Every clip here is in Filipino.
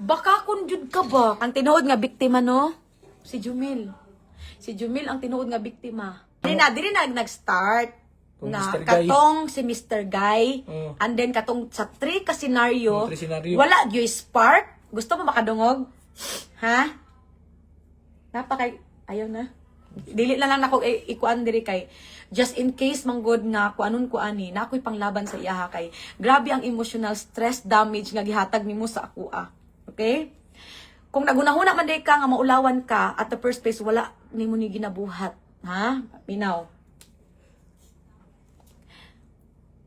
Baka kung jud ka ba? Ang tinuod nga biktima, no? Si Jumil. Si Jumil ang tinuod nga biktima. Dili na nag-start Kung nga Mr. Guy. katong si Mr. Guy, Oh. and then katong sa 3 ka senaryo, Yung 3 senaryo. wala gyud spark. Gusto mo makadungog? Ha? Napakay ayaw na. Dili na lang nako ikuan diri kay just in case manggod nga kuanon ko ani na ako'y panglaban sa iya kay grabe ang emotional stress damage nga gihatag nimo sa ako Okay? Kung nagunahuna man day ka nga maulawan ka at the first place wala nimo ni ginabuhat, ha? Minaw.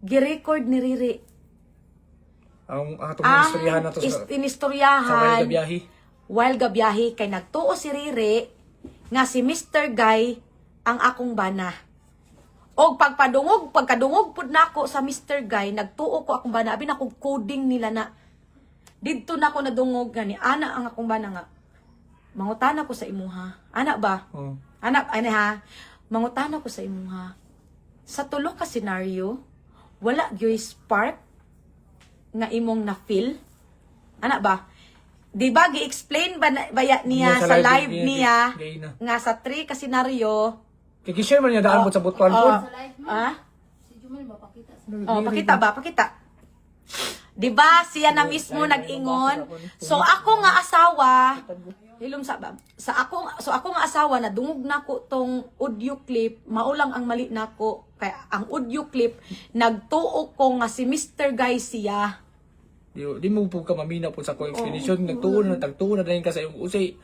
Gi-record ni Riri Ang atong istoryahan na to sa wild inistoryahan gabiyahe. while gabiyahe kay nagtuo si Riri nga si Mr. Guy ang akong bana. Og pagkadungog pud nako sa Mr. Guy, nagtuo ko akong bana, abi nako coding nila na. Didto nako nadungog gani ana ang akong bana nga. Mangutana ko sa imuha. Ana ba? Oh. Ana ani ha. Mangutana ko sa imuha. Sa tulo ka senaryo, wala gyoy spark nga imong na-feel. Ana ba? Di ba gi-explain ba niya Niya sa sa live live niya gay na. nga sa 3 ka senaryo? Kaya share man niya daan mo sa butuan po. Si Jumel mapakita sa Pakita ba? Pakita. Di ba siya na mismo nag-ingon? So ako nga asawa, hilom sa ba? So ako nga asawa na dungog nako tong audio clip, maulang ang mali nako kay ang audio clip nagtuo ko nga si Mr. Guy siya. Di mo po ka mamina po sa ko explanation. Nagtuon na dahil ka sa iyong usay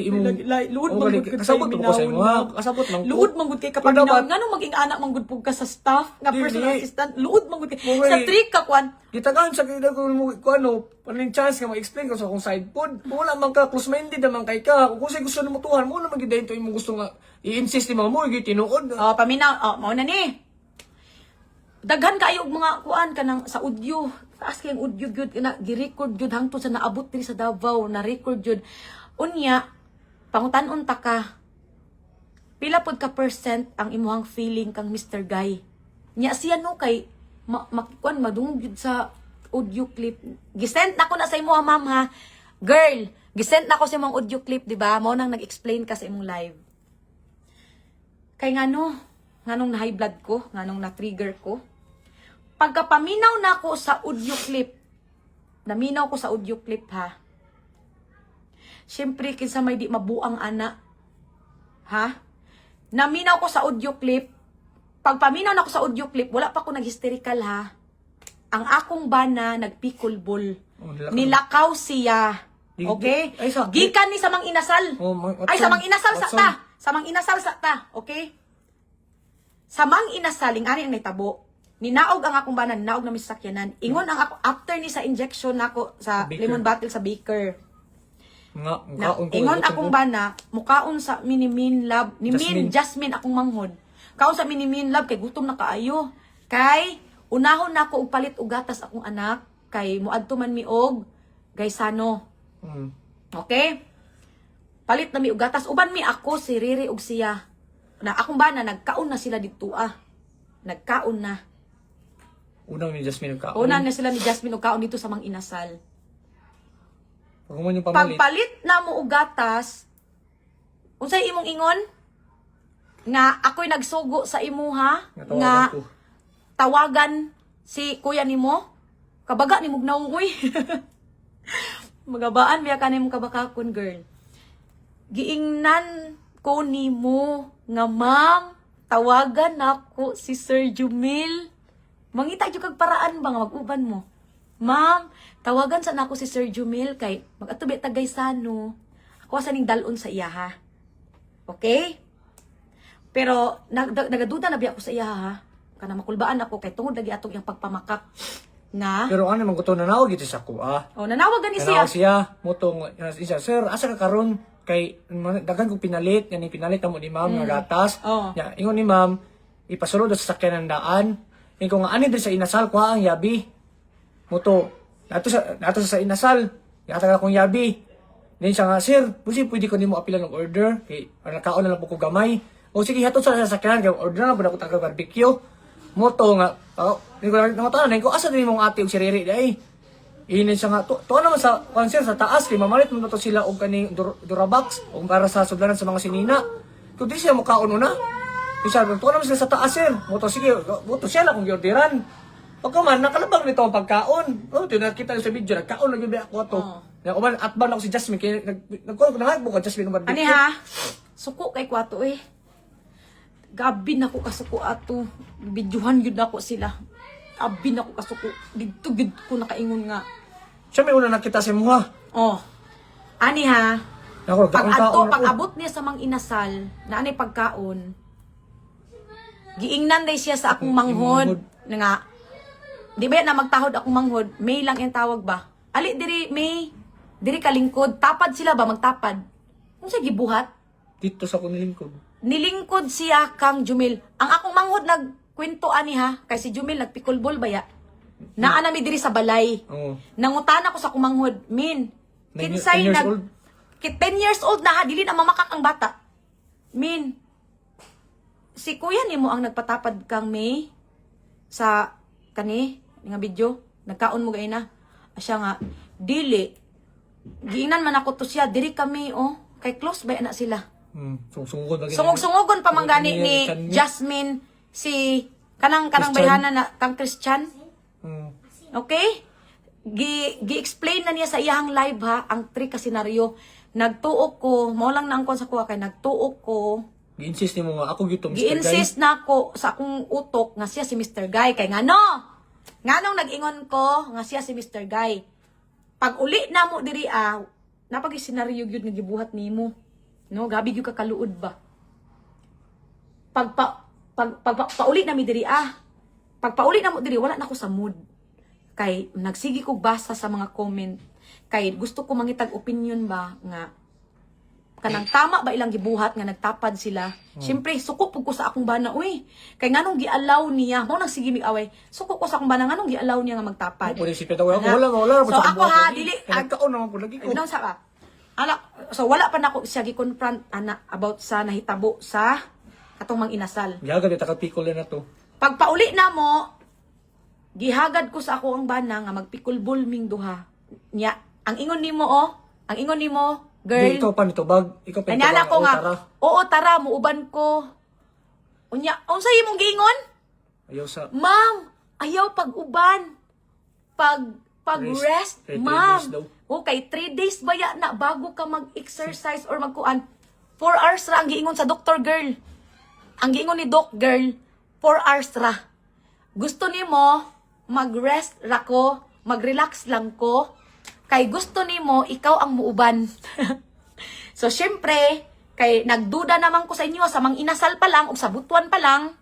imong Luod Oh, manggod balik. ka sa Kasabot mo ko sa imo, iminawon. ha? Kasabot lang ko. Luod manggod kay kapag Pero dapat- minaw. Nganong maging anak manggod pug ka sa staff nga Dili. personal assistant. Luod manggod kay Okay. sa trick ka kwan. Gitagaan sa kaya ko ano, paning chance nga ma-explain ko sa akong side pod. Wala man ka close-minded naman kay ka. Kung say gusto mo tuhan mo naman gidayon to imong gusto nga i-insist ni mo gi tinuod. Oh, paminaw. Oh, mao na ni. Daghan kayo og mga kuan kanang sa audio. Taas kayong audio gyud na gi-record gyud hangtod sa naabot diri sa Davao, na record gyud. Unya, pangutan-on ta ka. Pila pod ka percent ang imuhang feeling kang Mr. Guy? Nya siya no kay kuan madungog gyud sa audio clip. Gisend nako na sa imo ma'am ha. Girl, gisend nako sa imong audio clip, di ba? Mao nang nag-explain ka sa imong live. Kay nganong na high blood ko, nganong na-trigger ko. Pagkapaminaw na ako sa audio clip, naminaw ko sa audio clip ha. Siyempre, kinsa may di mabuang ana. Ha? Naminaw ko sa audio clip. Pagpaminaw na ako sa audio clip, wala pa ako nag-hysterical ha. Ang akong bana, nagpikulbol. Oh, Nilakaw siya. Di- Okay? ay, sa- Gikan ni samang inasal. Oh, Ay, samang inasal sa Watson. ta. Samang inasal sa ta. Okay? Samang inasaling, ari ang naitabo. Ninaog ang akong bana, ninaog na misakyanan. Ingon ang ako, after ni sa injection nako sa Baker. lemon bottle sa Baker. Nga, Na, kaon ko. ingon akong bana, mukaon sa mini-min love, ni Min, Jasmine akong manghod. Kaon sa mini-min love, kay gutom na kaayo. Kay, unahon na ako og palit og gatas akong anak, kay muadto man mi og gaysano. Okay? Palit na mi og gatas. Uban mi ako, si Riri og siya. Na akong bana, nagkaon na sila dito Nagkaon na. Unang ni Jasmine kaon. Una na sila ni Jasmine og kaon dito sa Mang Inasal. Pag mo yung pamalit. Pagpalit na mo og gatas, unsay imong ingon? Nga ako'y nagsugo sa imuha nga ko. tawagan si kuya nimo. Kabaga ni mong naungoy. Magabaan biya ka nimo kabakakon, girl. Giingnan ko nimo nga ma'am, tawagan ako si Sir Jumil. Mangita jud kag paraan ba nga mag-uban mo? Ma'am, tawagan sa nako si Sir Jumil kay mag-atubi tagay sano. Ako sa ning dalon sa iya ha. Okay? Pero nagaduda na biya ako sa iya ha. Kana makulbaan ako kay tungod lagi atong yang pagpamakak nga. Pero ano man ko to nanawag ito sa ko Oh, nanawag gani siya. Nanawag siya. Motong isa, sir, asa ka karon? Kay dagan kong pinalit, yan pinalit mo ni ma'am nga gatas. Oh. Ya, ingon ni ma'am, ipasulod sa sakyanan ng daan. Ingon nga ani diri sa inasal ko ang yabi. Moto, nato sa inasal. Yata akong yabi. Then siya nga, sir, pwede ko nimo apilan ng order. Kay nakaon na lang po ko gamay. O sige, hatod sa sasakyanan kay order na pud ako taga barbecue. Moto nga, ni ko asa din mong ate og si Riri dai. Inin siya nga, to naman sa, sir, sa taas, kay mamalit mo to sila og kani Durabox, o para sa sudlanan sa mga sinina. Kung di siya mukaon na, siya, to naman sila sa taas, sir. Moto, sige, moto siya lang kung yordiran. Pagkaman, nakalabang nito ang pagkaon. Oh, tinakita sa video, nagkaon lagi ba ako to. Uban, atban ako si Jasmine, kaya nagkuhan ko na ka Jasmine ng Ani ha? Suko kay kwato eh. Gabi na ko kasuko ato. Bidyuhan yun ako sila. Gabi na ko kasuko. Dito gid ko nakaingon nga. Siya may una nakita si Muha. Oh. Ani ha? Ako, Pag dakong ato, kaon pag ako. abot niya sa mang inasal, na anay pagkaon, giingnan day siya sa akong manghod. Nga, di ba na magtahod akong manghod, May lang yung tawag ba? Ali, diri, May, diri kalingkod, tapad sila ba, magtapad? Kung siya gibuhat, Dito sa kunilingkod. nilingkod siya kang Jumil. Ang akong manghod nagkwento ani ha, kay si Jumil nagpikulbol baya. Naa nami diri sa balay. Oo. Nangutana ko sa akong manghod, Min, 10 kinsay years nag old? 10 years old na ha, dili na mamakak ang bata. Min, si kuya nimo ang nagpatapad kang May sa kani nga video, nagkaon mo gay na. Siya nga, dili. Giingnan man ako to siya, diri kami oh, kay close ba na sila. Sungod lagi. Sungog-sungogon pa man gani ni Kanya. Jasmine si kanang Christian. bayhana na kang Christian. Hmm. Okay? Gi-explain na niya sa iyang live ha ang trick ka senaryo. Nagtuok ko, mao lang na ang kon sa kuha kay nagtuok ko. Gi-insist nimo nga ako gito Mr. Guy. Gi-insist na ako sa akong utok nga siya si Mr. Guy kay ngano? Nganong nag-ingon ko nga siya si Mr. Guy. Pag uli na mo diri napag senaryo gyud nga gibuhat nimo. No, gabi gyud ka kaluod ba? Pauli na mi diri Pag pauli na mo diri wala na ako sa mood. Kay nagsigi ko basa sa mga comment. Kay gusto ko mangitag opinion ba nga kanang tama ba ilang gibuhat nga nagtapad sila. Siyempre suko pug ko sa akong bana uy. Kay nganong gi-allow niya, mo nang sige mig-away. Suko ko sa akong bana nganong gi-allow niya nga magtapad. Ako si Peta ako wala So ako ha dili Nagkaon naman ko lagi ko. Ano sa ka? So wala pa nako siya gi-confront about sa nahitabo sa katong mang inasal. Yaga di takapikol na to. Pag pauli na mo, gihagad ko sa ako ang bana nga magpikulbol ming duha. Nya, ang ingon nimo ang ingon nimo, girl. Di, ikaw pa nito bag, ikaw pa nito Anyana bag. ko Oh, nga, tara. oo tara, muuban ko. Unya, unsay imong giingon? Ayaw sa Ma'am, ayaw pag-uban. Pag-rest, Rest. 3 ma'am. days daw. Okay, 3 days baya na bago ka mag-exercise or magkuan. 4 hours ra ang giingon sa doktor, girl. Ang giingon ni doc, girl, 4 hours ra. Gusto nimo mag-rest ra ko, mag-relax lang ko. Kay gusto nimo ikaw ang muuban. So syempre, kay nagduda naman ko sa inyo sa mang inasal pa lang o sa butuan pa lang.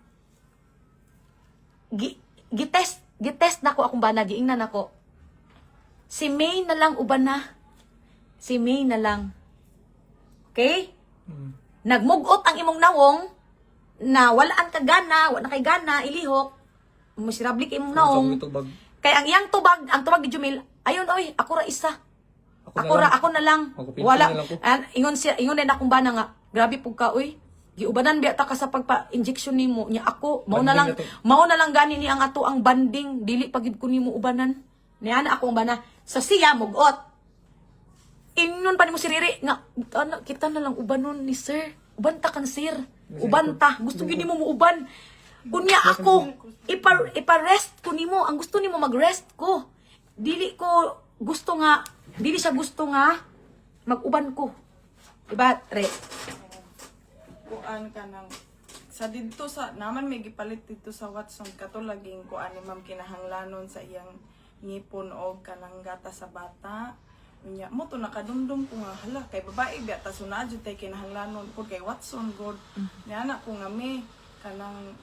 Gitest na ko akong bana, giingnan ako. Si May na lang uban na. Si May na lang. Okay? Nagmugot ang imong nawong na walaan ka gana, wala kay gana, ilihok. Masirabli kay imong nawong. Ito bag. Kaya ang iyang tubag, ang tubag ni Jumil, ayun oy, ako ra isa. Ako na lang. Ako pinto Wala. na lang ko. Ingon din akong bana nga, grabe pug ka oy. Giubanan biya ta ka sa pagpa-injection nimo nya ako. Mao na lang, Banding na to. mao na lang gani ni ang ato ang banding, dili pagid ko nimo ubanan. Niya na akong bana. Sa siya mugot. Ingon pa nimo si Riri nga kita na lang ubanon ni sir. Uban ta kan sir. Uban ta. Gusto gyud nimo mo uban. Unya ako ipa-rest ko nimo. Ang gusto nimo mag-rest ko. Dili siya gusto nga mag-uban ko. Diba, Re? Kuan ka nang sa dito sa naman may gipalit dito sa Watson kato laging kuan ni ma'am kinahanglanon sa iyang ngipon og kanang gata sa bata. Unya mo to nakadumdum ko nga hala kay babae biya ta sunod jud tay kinahanglanon pud kay Watson god. Niya na ko nga me kanang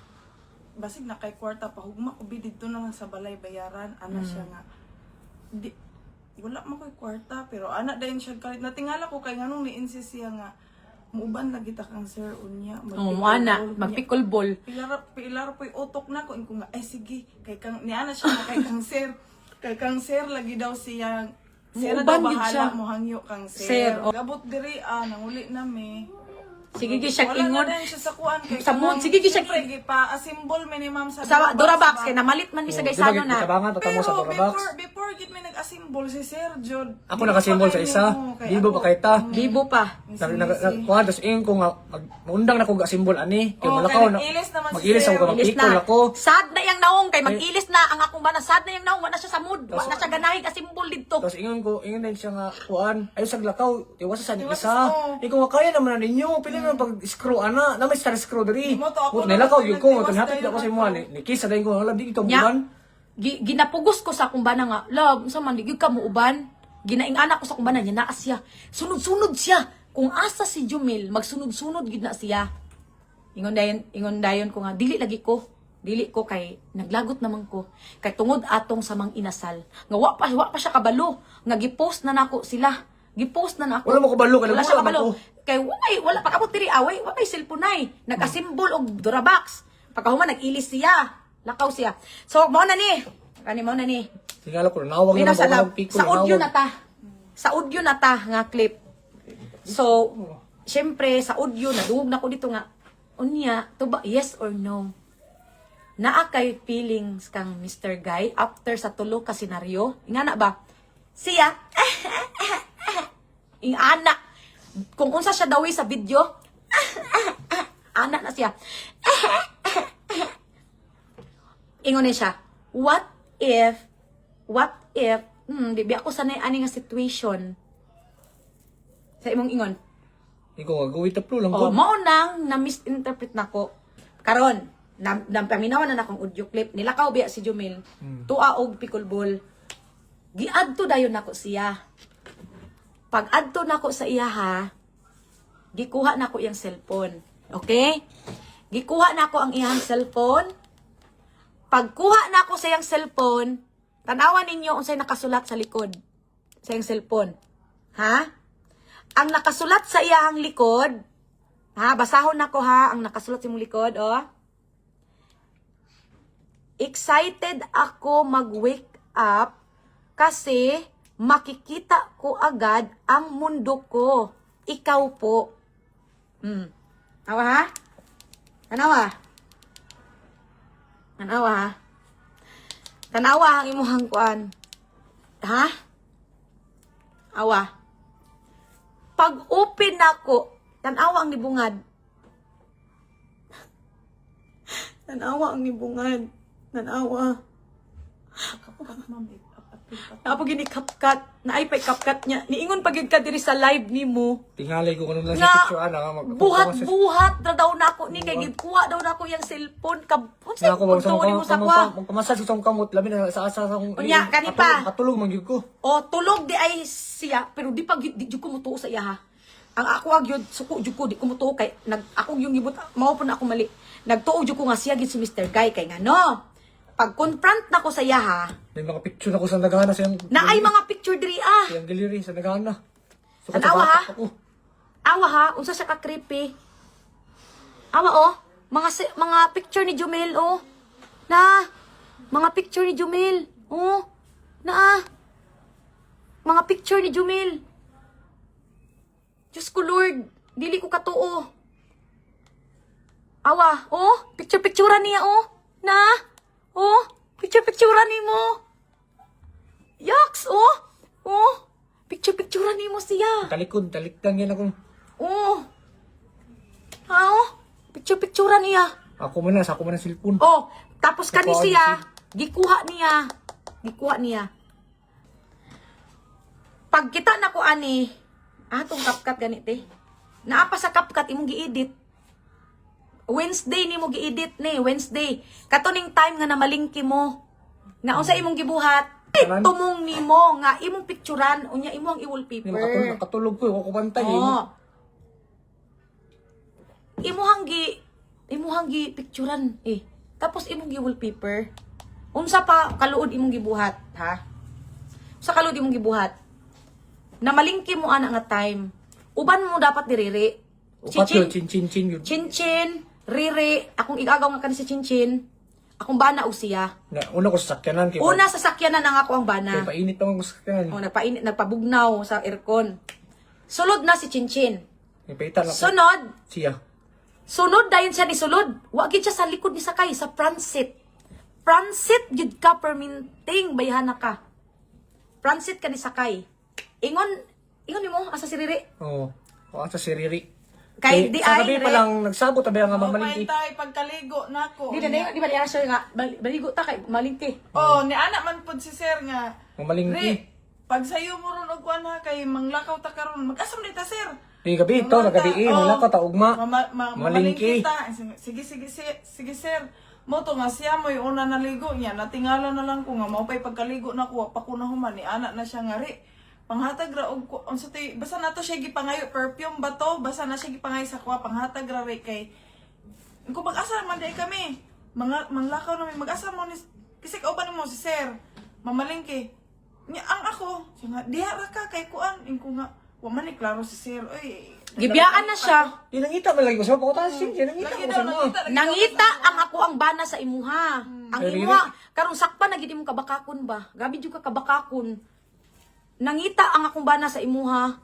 basig na kay kwarta pa hugma ko dito na lang sa balay bayaran ana siya nga di wala mo koy kwarta pero ana dayon siya kalit natingala ko kay nganong ni-insist siya nga muuban lagi ta kang sir unya Ana, magpikulbol. pilar po utok na ko inko nga ay sige kay kang niana siya na kay kang sir lagi daw siya sir na daw Muuban gid siya. bahala mo hangyo kang Sir, sir gabot diri nanguli na me Sige, siya Wala ingon. na din siya sa kuan kay Sa mood, sige, siya- Siyempre, pa-assemble minimum sa Sa Durabox, ba? kay namalit man ni sa Di ba, gaysano na. kitabangan, tatamo sa Pero Durabox. before gid may nag-assemble si Sir Jod. Ako nakasimbol sa isa. Bibo pa kay ta. Bibo pa. Kuha, tapos ingon ko nga, maundang na ko ga-simbol ani. Kaya Oo, malakaw kaya na. nag-ilis naman si Mag-ilis Sir. ako, Ilis mag-equal na. ako. Sad na yang naong kay mag-ilis na ang akong bana. Sad na yang naong, wala siya sa mood. Wala siya ganahin asimbol dito. Tapos ingon din siya nga, kuan, ayun sa lakaw, iwasa sa Iwasa isa. sa- Ikaw nga kaya naman na ninyo, pili naman pag-screw ana, naman star screw diri. Mo to, ako Nilakaw naman, yun ko, nagtiwas tunhapit tayo ako sa ng imo, ni kiss na ko, alam di ikaw Nya, buwan. ginapugos ko sa akong bana nga, love, sa man, di ka mo uban. Ginaing anak ko sa akong bana niya, naa siya. Sunod-sunod siya. Kung asa si Jumil, magsunod-sunod gid na siya. Ingon dayon ko nga, dili lagi ko. Dili ko kay naglagot naman ko. Kay tungod atong sa mang inasal. Nga wa pa siya kabalo. Nga gipost na nako sila. Gipost na nako. Wala mo kabalo, kaya Wala siya wala kabalo. mo ko. Kay wala pa kabot diri away, wa may cellphone ay. Nag-assemble og Durabox. Pagkahuman nag-ilis siya. Lakaw siya. So mao na ni. Kani mao na ni. Tingala ko, nawag Linaw naman sa ako lab. ng piko. Sa audio na ta. Sa audio na ta nga clip. So, syempre sa audio nadungog na ko dito nga unya, to ba yes or no? Naa kay feelings kang Mr. Guy after sa tulo ka senaryo? Ingana ba? Siya ingana. Kung unsa siya dawi sa video, ana na siya. Ingon na siya, what if, di ba ako sanay ani nga situation? Sa imong ingon. Ikaw nga, gawin taplo lang Oh, ko. mao nang na-misinterpret nako. Karon, paminawan na akong audio clip. Nilakaw biya si Jumil. Tua og picolball. Giadto dayon nako siya. Pag adto nako sa iya ha, gikuha nako iyang cellphone. Okay? Gikuha nako ang iyang cellphone. Pagkuha nako sa iyang cellphone, tanawan ninyo unsay nakasulat sa likod sa iyang cellphone. Ha? Ang nakasulat sa iyang likod, ha, basahon nako ha, ang nakasulat sa imong likod, oh. Excited ako mag-wake up kasi makikita ko agad ang mundo ko. Ikaw po. Tawa ha? Tanawa. Tanawa ha? Tanawa ang imuhang kuan. Ha? Awa. Pag open nako, tanawa ang nibungad. Tanawa ang nibungad. Tanawa. Napo gini kapkat, naay pay kapkat niya. Niingon pagid ka diri sa live nimo. Tingalay ko kanong lang Nga, sa picture, ana. buhat na daw nako ni kay gikuha daw nako yang cellphone kab. Unsa Ako, punto nimo sa kwa? magkamasal sa isang kamot, labi na sa asa sa akong... Unya, kani pa. Katulog man yun ko. O tulog di ay siya pero di pag di jud ko mutuo sa iya ha. Ang ako agyod suko jud ko di ko mutuo kay ako yung gibot mao po na ako mali. Nagtuo jud ko nga siya gid si Mr. Guy kay ngano. Pag confront nako sa iya ha, May mga picture ako sa nagana sa yung... na ay mga picture diri ah. Sa yung gallery, sa nagana. So, Tanawa, ha? Ako. Awa ha, unsa siya ka creepy. Awa oh, mga picture ni Jumel oh. Na, mga picture ni Jumel. Oh, na mga picture ni Jumel. Diyos ko Lord, dili ko katuo. Awa, oh, picture-picturean niya oh. Na, oh, picture-picturean ni mo. Yaks, oh. Oh, picture-picturean ni mo siya. Talikdan yan akong... Oh. Oh, picture-picturean niya. Ako man na, sa ako man ang cellphone. Oh, tapos kani Nakuha siya, gikuha niya. Pag kita na ko ani, atong kapkat ganite. Naapa sa kapkat imong gi-edit. Wednesday ni mo gi-edit ni, Wednesday. Katuning time nga namalingki mo. Nga unsa imong gibuhat? Tanan? Tumong nimo nga imong picturean unya imong i-wallpaper. Nakatulog ko, ako bantay. Oh. Imuhang gi picturean eh. Tapos imong gi wallpaper. Unsa pa kaluod imong gibuhat, ha? Sa kaluod imong gibuhat. Namalingki mo ana nga time. Uban mo dapat diriri. Upat yun, chin-chin yun. Chinchin, riri, akong igagaw nga kan si Chinchin. Akong bana o siya. Una ko sa sakyanan. Una sa sakyanan ang ako ang bana. Kaya painit naman ko sa sakyanan. O, nagpabugnaw sa aircon. Sulod na si Chinchin. Ipaitan lang ko Sunod, siya. sunod dayon siya ni sulod. Wa gid siya sa likod ni sakay sa front seat. Front seat jud ka perminting bayhana ka. Front seat ka ni sakay. Ingon nimo asa si Riri. Oo. O sa si Riri. Kay di sa ay, gabi pa Riri. lang nagsabot tabi nga Oh, mamalingki. tay pagkaligo nako. Di ba niya siya nga baligo ta kay malingki. Oh, ni anak man pud si sir nga. Mamalingki. Re, pag sayo mo ron og kuan ha kay manglakaw ta karon. Mag-asam ni ta sir. Di gabi to na gabi wala ka ta ugma. Mamalingki Malingki. ta. Sige sir. Mo to nga siya mo yung una naligo niya. Natingala na lang ko nga maupay pagkaligo na ko pa ko na human ni anak na siya nga re. Panghatag ra og unsa tay basta nato siya gipangayo perfume ba to basta na siya gipangayo sa kuha panghatag ra re kay ko mag-asa man day kami manglakaw na may mag-asa mo ni kasi kauban mo si sir mamalingki niya ang ako siya nga diha ra ka kay kuan ingko nga wa man ni klaro si sir oy Gibiyaan na siya. Inangita man lagi ko sa pagkutas siya. Inangita Lagi ko daw, sa mga. Nangita ang ako ang bana sa imuha. Ang Riri. imuha karong sakpa na gid mo kabakakon ba? Gabi jud ka kabakakon. Nangita ang akong bana sa imuha.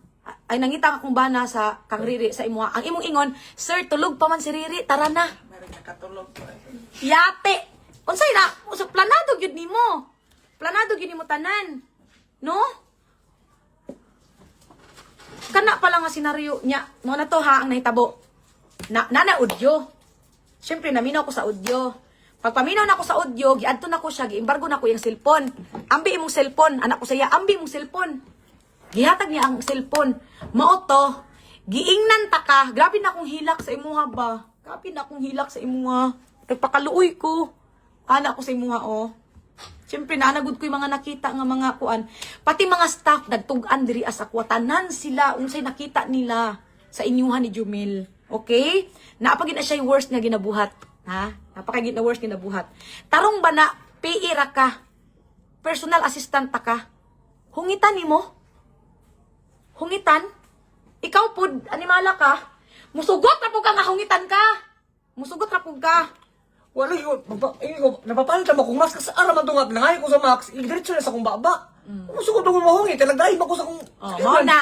Ay nangita ang akong bana sa kang Riri sa imuha. Ang imong ingon, "Sir, tulog pa man si Riri, tara na." Meron nakatulog ko Yate. Unsay na? Usa planado gyud nimo. Planado gyud nimo tanan. No? Kana pa lang nga senaryo niya. Mo na to ha ang nahitabo. Na audio. Syempre naminaw ko sa audio. Pag paminaw na ako sa audio, giadto na ko siya, giembargo na ko yung cellphone. Ambi imong cellphone, anak ko saya, ambi imong cellphone. Gihatag niya ang cellphone. Mao to, giingnan ta ka. Grabe na akong hilak sa imuha ba? Grabe na akong hilak sa imuha. Nagpakaluoy ko. Anak ko sa imuha oh. Siyempre, naanagod ko yung mga nakita nga mga kuan. Pati mga staff, nagtugan diri as ako. Tanan sila, unsay nakita nila sa inyuhan ni Jumil. Okay? Napagin na siya yung worst nga ginabuhat. Ha? Napakagit na worst ginabuhat. Tarong ba na, PA ka? Personal assistant ta ka? Hungitan ni mo? Hungitan? Ikaw pud, animala ka? Musugot na po ka nga hungitan ka. Musugot na po ka. Wala yun. Napapalit naman kung mas kasi araman ito nga. Pinangayon ko sa Max. Idiretso na sa kong baba. Gusto ko itong mahungit. Talagdahin ako sa kong... Mao na.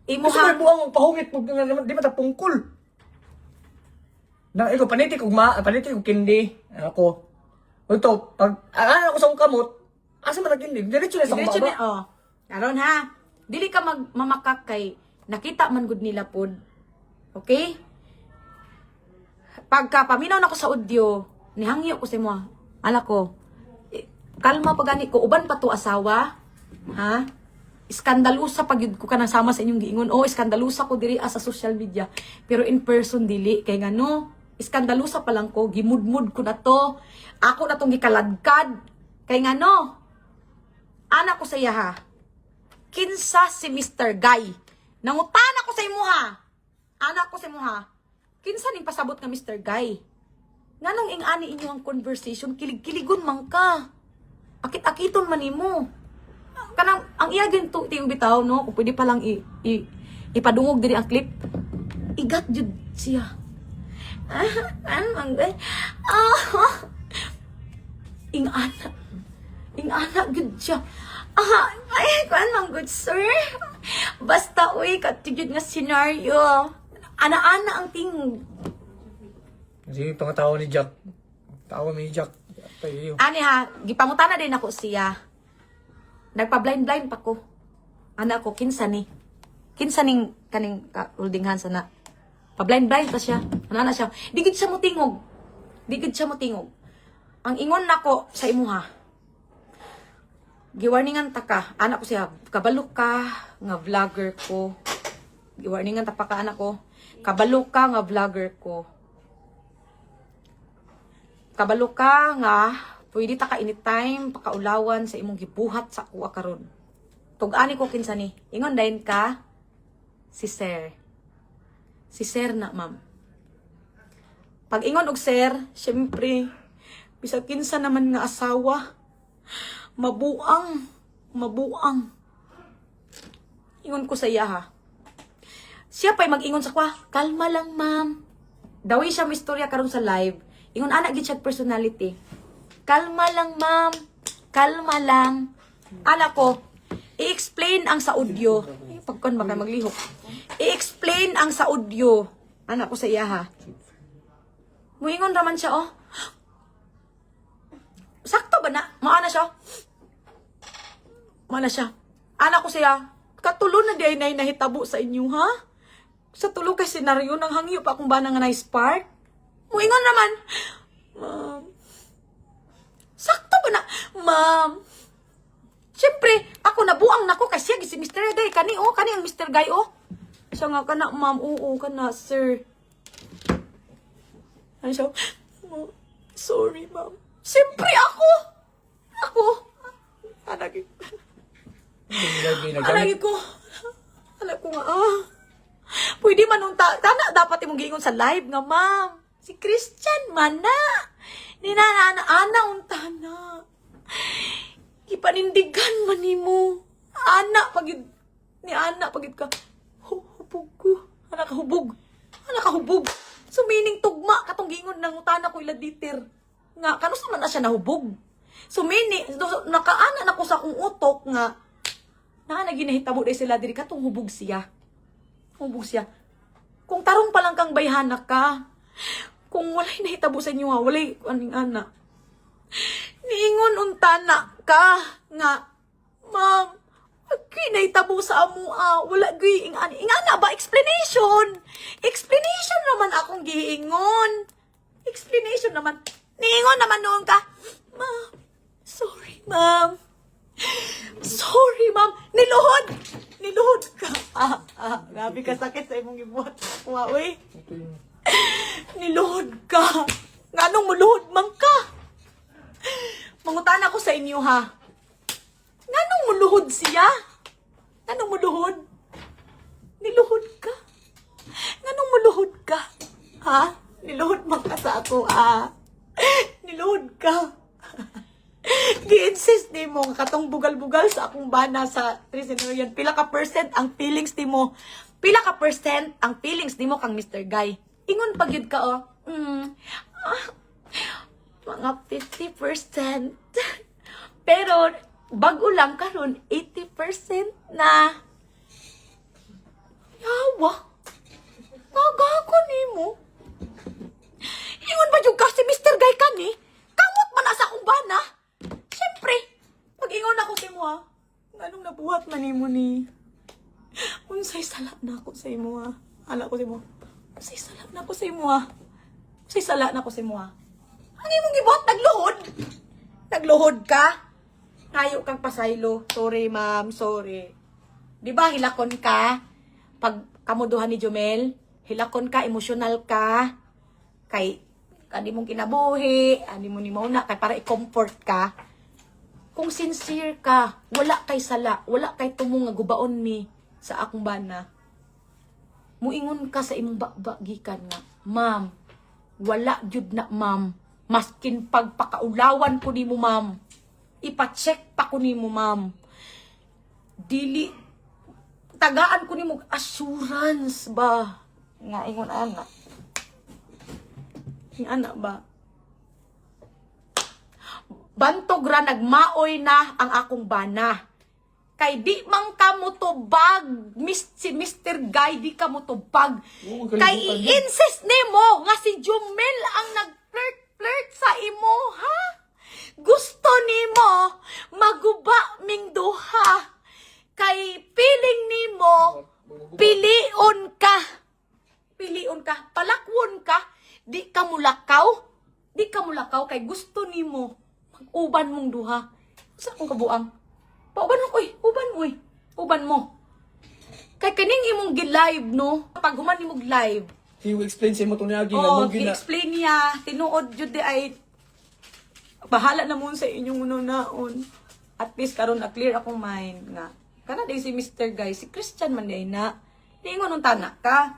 Gusto ko Imuha. yung buwang pahungit. Di ba tapungkol? Ikaw, panitik kong kindi. Ako. Ito, pag ako sa kong kamot, asa man nagkindi. Diretso na sa kong Diretso baba. na, oh. Karon ha. Dili ka mamakak kay nakita man gud nila pod. Okay? Pagka paminaw na ko sa audio, nihangyo ko sa mo. Ala ko, kalma pa gani ko. Uban pa to asawa. Ha? Iskandalusa pag yun ko ka nasama sa inyong giingon. Oh, iskandalusa ko diri sa social media. Pero in person dili. Kay ngano, iskandalusa pa lang ko. Gimudmud ko na to. Ako na tong gikaladkad. Kay ngano, anak ko sa iya ha. Kinsa si Mr. Guy. Nangutana ko sa imuha. Anak ko sa imuha. Kinsa ning pasabot nga Mr. Guy? Nganong ing-ani inyo ang conversation, kilig-kiligon man ka. Akit-akiton man nimo. Kanang ang iya ginto tiyong bitaw no, kung pwede pa lang ipadungog diri ang clip. Igat jud siya. Ano Guy? Ing-ana gud siya. Ay, kuan man good sir. Basta uy katujud nga senaryo. Ana-ana ang tingog. Kasi yung pangatawa ni Jack. Tawa ni Jack. Tayo. Ani ha, gipangutana din ako siya. Nagpa-blind-blind pa ko. Ana ko, kinsa ni? Kinsa ning kaning holding hands na? Pa-blind-blind pa siya. Ana na siya. Di gid siya mo tingog. Di gid siya mo tingog. Ang ingon nako sa imuha. Giwarningan ta ka. Anak ko siya, kabalo ka nga vlogger ko. Giwarningan ta pa ka anak ko. Kabalo ka nga vlogger ko. Kabalo ka nga pwede ta ka anytime pakaulawan sa imong gibuhat sa kuha karon. Tug-ani ko kinsa ni. Ingon dayon ka si Sir. Si Sir na, ma'am. Pag ingon og Sir, syempre bisag kinsa naman nga asawa. Mabuang. Ingon ko sa iya ha. Siya pa'y mag-ingon sa kwa, kalma lang ma'am. Dawi siya mistorya karon sa live. Ingon anak gid siya personality. Kalma lang ma'am. Kalma lang. Anak ko, I-explain ang sa audio. Pagkon ba kayo maglihok? I-explain ang sa audio. Anak ko sa iya ha. Muingon raman siya oh. Sakto ba na? Maana siya? Maana siya? Anak ko siya. Katulo na di ay nahitabo sa inyo ha? Sa tulo kay senaryo nang hangyo pa akong ba nga na-spark? Muingon naman. Ma'am. Sakto ba na? Ma'am. Siyempre, ako nabuang nako kasi si Mr. Guy. Kani ang Mr. Guy Siya nga kana, ma'am. Oo, kana, sir. Ano siya? Sorry, ma'am. Siyempre ako. Anak ko nga, pwede man nung tana, dapat imong giingon sa live nga, ma'am. Si Christian man na. Ana unta na. Ipanindigan man nimo. Ana pagid ka. Hubog ko. Ana ka hubog. So meaning tugma katong giingon nang utana ko ila diter. Nga kanus man na siya nahubog. So meaning nakaana na ko sa akong utok nga ginahitabo dai sila diri katong hubog siya. Kung tarong pa lang kang bayhanak ka. Kung walay nahitabo sa inyo walay aning ana. Niingon untana ka nga, ma'am, nahitabo sa amua, wala gay ingana ba explanation naman akong giingon. Explanation naman. Niingon naman noon ka, ma'am, sorry ma'am. Niluhod ka. Grabe ka sakit sa imong gibuhat. Uy. Niluhod ka. Nganong muluhod man ka? Mangutan ako sa inyo ha. Nganong muluhod siya? Nganong muluhod? Niluhod ka? Nganong muluhod ka? Ha? Niluhod man ka sa ako Niluhod ka. Gi-insist ni mo katong bugal-bugal sa akong bana sa Tricenurian. Pila ka percent ang feelings ni mo? Pila ka percent ang feelings ni mo kang Mr. Guy? Ingon pag yun ka mga 50%. Pero bago lang karon 80% na. Yawa. Nagago nimo. Ingon ba yung kasi Mr. Guy ka ni? Kamot man na sa akong bana. Siyempre, pag-ingon ako sa imo anong nabuhat man nimo ni? Unsay sala na ako sa imo Ala ko sa imo. Unsay sala na ako sa imo Unsay sala na ako sa imo Ano imong gibuhat nagluhod ka? Kayo kang pasaylo. Sorry, ma'am. Sorry. Di ba hilakon ka? Pag kamuduhan ni Jomel, hilakon ka, emosyonal ka. Kay, ani mong kinabuhi, ani mo ni Mona, kay para i-comfort ka. Kung sincere ka, wala kay sala, wala kay tumong nga gubaon mi sa akong bana. Muingon ka sa imong gikan nga, ma'am, wala jud na, ma'am. Maskin pagpakaulawan ko nimo, ma'am. Ipa-check pa ko nimo, ma'am. Dili tagaan ko nimo assurance ba? Nga ingon ana. Ing ana ba? Bantog ra nagmaoy na ang akong bana. Kay di man ka mo tubag, si Mr. Guy, di ka mo tubag. Kay i-insist nimo nga si Jomel ang nag-flirt sa imo, ha? Gusto nimo maguba ming duha. Kay feeling nimo pilion ka, palakwon ka, di ka mulakaw kay gusto nimo mag-uban mong duha. Sa akong kabuang pauban mo, uban mo. Kay kaning imong gi-live, no? Pag human imong live, i-explain sa imo itong niyagi. i-explain niya, tinuod jud ay bahala na mo sa inyong ununaon. At least karon na-clear akong mind nga. Kana day si Mr. Guy, si Christian man day na. Di ingon nung tanak ka.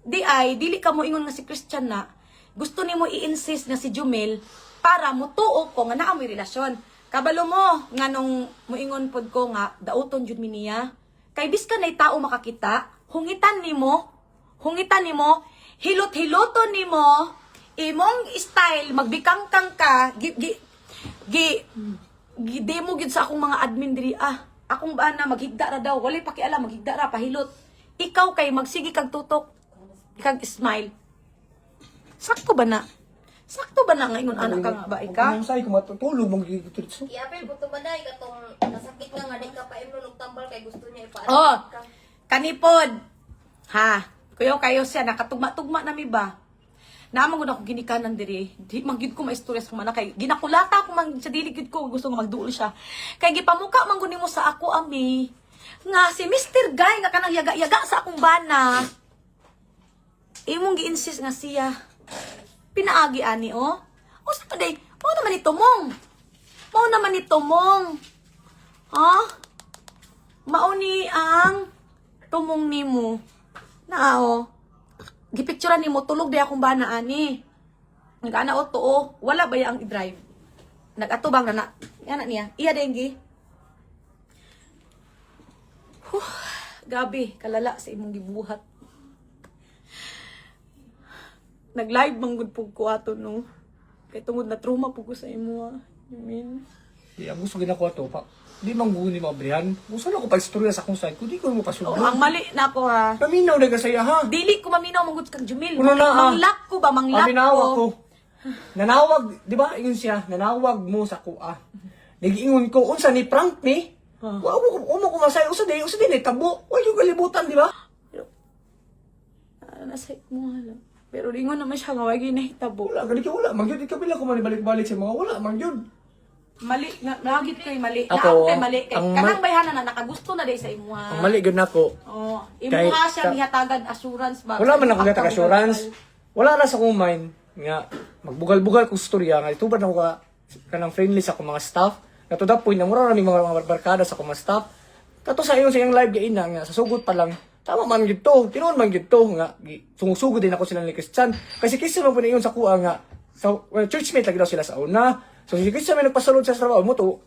Dili ka mo ingon nga si Christian na. Gusto nimo i-insist nga si Jomel para mutuo ko nga naa may relasyon. Kabalo mo, nga nung muingon pod ko nga, dauton jud mi niya. Kay bis ka na'y tao makakita, hungitan nimo, hilot-hiloton nimo, imong style, magbikangkang ka, di mo gid sa akong mga admin diri, akong bana maghigda ra daw, walay pakialam maghigda ra pahilot. Ikaw kay magsige kag tutok, ikag smile. Sakto ba na? Sakto ba na ngayon anak ka nga ba ika? Kung sa'yo, kung matutulog, mag-tutulog. Iapil po tumaday katong nasakit nga di ka pa imno tambal kay gusto niya ipaano Oh, ka. kanipod. Ha, kayo siya nakatugma-tugma na mi ba? Naman gud ako ginikanan diri. Di man gid ko maistorya sa mana kay ginakulata ko man sa dili gid ko gusto nga magduol siya. Kay gipamuka man gud nimo sa ako ami nga si Mr. Guy nga kanang yaga-yaga sa akong bana. Imong gi-insist nga siya pinaagi ani oh. O sa day, mao naman ni Tumong. Mao naman ni Tumong. Ha? Mao ni ang tumong nimo. Na oh. Gipicturean nimo tulog di akong bana ani. Nagana o tuo, wala ba yang i-drive? Nagatubang na yana niya. Iya dengi. Gabi, kalala sa imong gibuhat. Nag-live manggod pug ko ato no. Kay tungod na trauma pug ko sa imo. You mean? Di, ang gusto ginako to, pa. Di man guni mabrihan. Gusto na ko pa-istorya sa akong side, kung di ko mo Oh, pasudlo. ang mali na ako ha. Paminaw na kasaya ha. Dili ko maminaw manggod kang Jumil. Kuno na, ah. Manglak ko ba manglak Paminawa ko? ko. Nanawag, di ba? Ingon siya, nanawag mo sa kuha. Nag-ingon ko, unsa ni prank ni? Wa mo ko masay, usa di tabo. Wa yung kalibutan, di ba? Nasa mo hala. Pero ringon naman siya nga wagi nahitabo. Wala, ganito wala. Magyud, ikabila ko manibalik-balik sa mga wala, magyud. Mali, nagit kay mali. Ako, Kay mali. Kay ang kanang bayhanan na nakagusto na day sa imo ha. Ang mali gud nako. Oh, Kay- imo ha siya mihatagan assurance ba? Wala man ako gata assurance. Wala na sa akong mind nga magbugal-bugal kong storya nga itubad ako kanang friendly sa akong mga staff. Na to the point na mura raming mga barkada sa akong mga staff. Kato sa iyon sa iyang live gaina nga sa sugod pa lang. Tama man gid to. Tinuod man gid to nga sungusugod din ako sila ni Christian. Kasi Christian man po na iyon sa kuha nga sa churchmate lagi daw sila sa una. So si Christian may nagpasulod sa trabaho mo to.